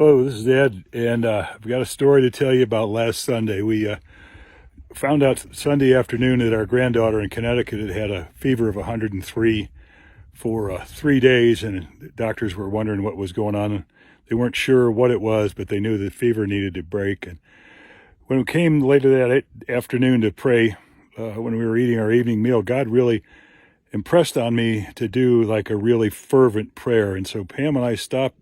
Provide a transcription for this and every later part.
Hello, this is Ed, and I've got a story to tell you about last Sunday. We found out Sunday afternoon that our granddaughter in Connecticut had had a fever of 103 for 3 days, and the doctors were wondering what was going on. They weren't sure what it was, but they knew the fever needed to break. And when we came later that afternoon to pray, when we were eating our evening meal, God really impressed on me to do like a really fervent prayer. And so Pam and I stopped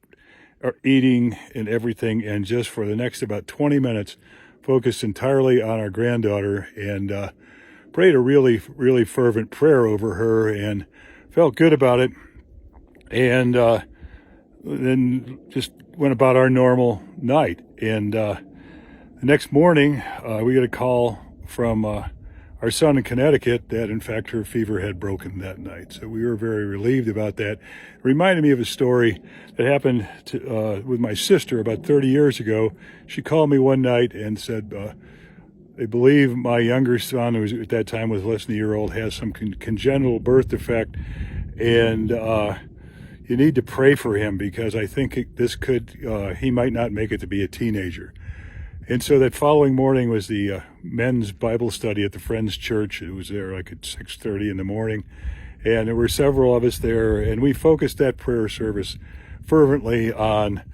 our eating and everything, and just for the next about 20 minutes focused entirely on our granddaughter and prayed a really fervent prayer over her and felt good about it, and then just went about our normal night. And the next morning we got a call from our son in Connecticut that in fact her fever had broken that night. So we were very relieved about that. It reminded me of a story that happened with my sister about 30 years ago. She called me one night and said, they believe my younger son, who was at that time was less than a year old, has some congenital birth defect, and you need to pray for him because I think he might not make it to be a teenager. And so that following morning was the men's Bible study at the Friends Church. It was there like at 6:30 in the morning. And there were several of us there. And we focused that prayer service fervently on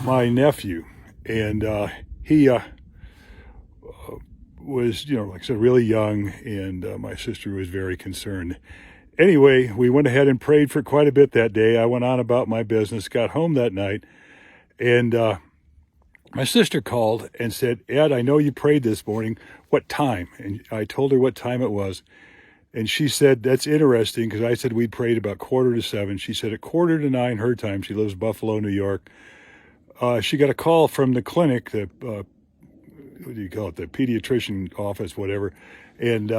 my nephew. And he was, like I said, really young. And my sister was very concerned. Anyway, we went ahead and prayed for quite a bit that day. I went on about my business, got home that night, and my sister called and said, Ed, I know you prayed this morning. What time? And I told her what time it was. And she said, that's interesting, because I said we'd prayed about 6:45. She said at 8:45 her time. She lives in Buffalo, New York. She got a call from the clinic, the what do you call it, the pediatrician office, whatever, and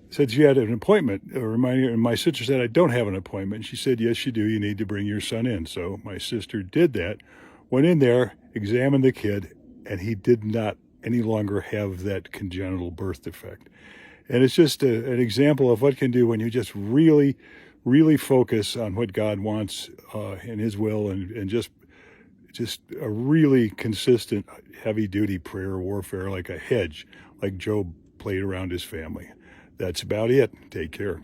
said she had an appointment. And my sister said, I don't have an appointment. She said, yes, you do. You need to bring your son in. So my sister did that, went in there, examined the kid, and he did not any longer have that congenital birth defect. And it's just an example of what can do when you just really focus on what God wants in his will, and just a really consistent heavy-duty prayer warfare, like a hedge, like Job played around his family. That's about it. Take care.